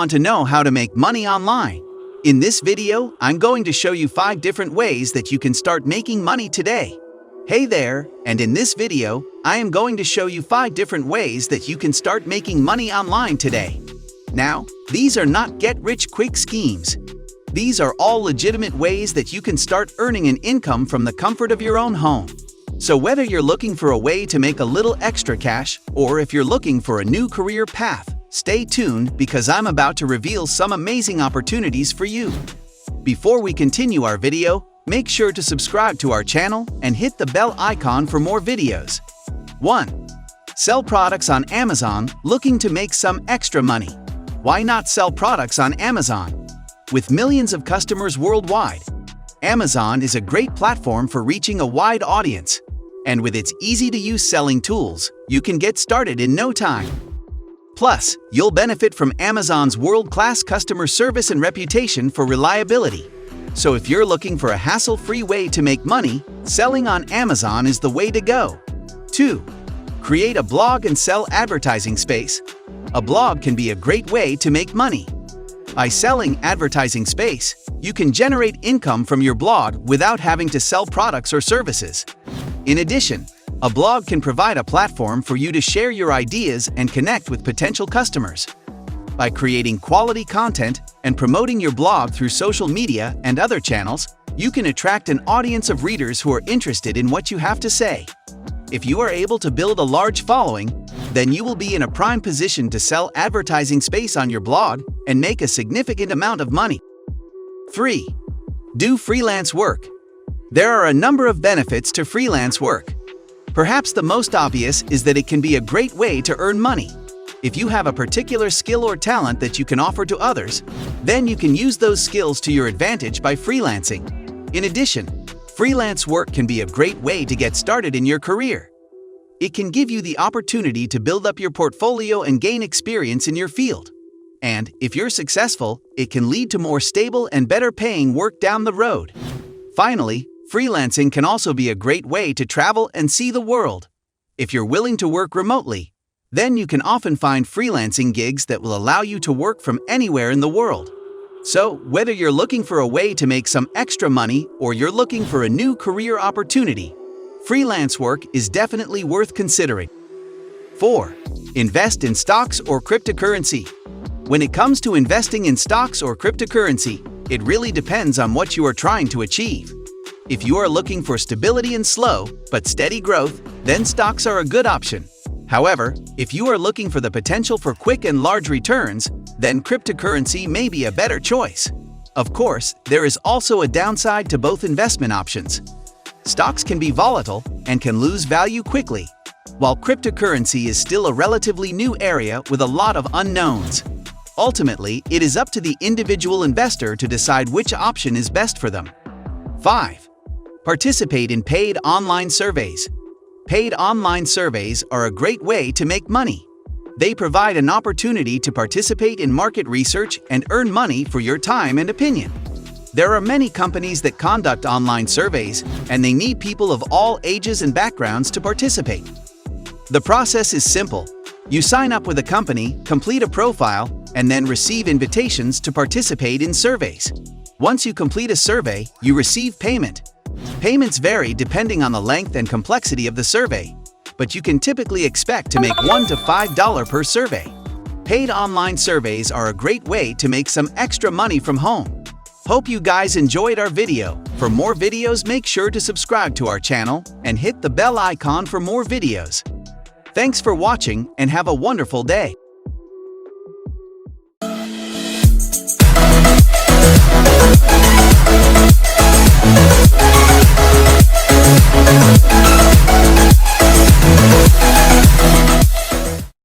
want to know how to make money online? In this video, I'm going to show you 5 different ways that you can start making money today. Hey there, and in this video, I am going to show you 5 different ways that you can start making money online today. Now, these are not get-rich-quick schemes. These are all legitimate ways that you can start earning an income from the comfort of your own home. So whether you're looking for a way to make a little extra cash, or if you're looking for a new career path, stay tuned because I'm about to reveal some amazing opportunities for you. Before we continue our video, make sure to subscribe to our channel and hit the bell icon for more videos. 1. Sell products on Amazon looking to make some extra money. Why not sell products on Amazon? With millions of customers worldwide, Amazon is a great platform for reaching a wide audience. And with its easy-to-use selling tools, you can get started in no time. Plus, you'll benefit from Amazon's world-class customer service and reputation for reliability. So if you're looking for a hassle-free way to make money, selling on Amazon is the way to go. 2. Create a blog and sell advertising space. A blog can be a great way to make money. By selling advertising space, you can generate income from your blog without having to sell products or services. In addition, a blog can provide a platform for you to share your ideas and connect with potential customers. By creating quality content and promoting your blog through social media and other channels, you can attract an audience of readers who are interested in what you have to say. If you are able to build a large following, then you will be in a prime position to sell advertising space on your blog and make a significant amount of money. 3. Do freelance work. There are a number of benefits to freelance work. Perhaps the most obvious is that it can be a great way to earn money. If you have a particular skill or talent that you can offer to others, then you can use those skills to your advantage by freelancing. In addition, freelance work can be a great way to get started in your career. It can give you the opportunity to build up your portfolio and gain experience in your field. And if you're successful, it can lead to more stable and better paying work down the road. Finally, freelancing can also be a great way to travel and see the world. If you're willing to work remotely, then you can often find freelancing gigs that will allow you to work from anywhere in the world. So, whether you're looking for a way to make some extra money or you're looking for a new career opportunity, freelance work is definitely worth considering. 4. Invest in stocks or cryptocurrency. When it comes to investing in stocks or cryptocurrency, it really depends on what you are trying to achieve. If you are looking for stability and slow, but steady growth, then stocks are a good option. However, if you are looking for the potential for quick and large returns, then cryptocurrency may be a better choice. Of course, there is also a downside to both investment options. Stocks can be volatile and can lose value quickly, while cryptocurrency is still a relatively new area with a lot of unknowns. Ultimately, it is up to the individual investor to decide which option is best for them. 5. Participate in paid online surveys. Paid online surveys are a great way to make money. They provide an opportunity to participate in market research and earn money for your time and opinion. There are many companies that conduct online surveys, and they need people of all ages and backgrounds to participate. The process is simple. You sign up with a company, complete a profile, and then receive invitations to participate in surveys. Once you complete a survey, you receive payment. Payments vary depending on the length and complexity of the survey, but you can typically expect to make $1 to $5 per survey. Paid online surveys are a great way to make some extra money from home. Hope you guys enjoyed our video. For more videos, make sure to subscribe to our channel and hit the bell icon for more videos. Thanks for watching and have a wonderful day.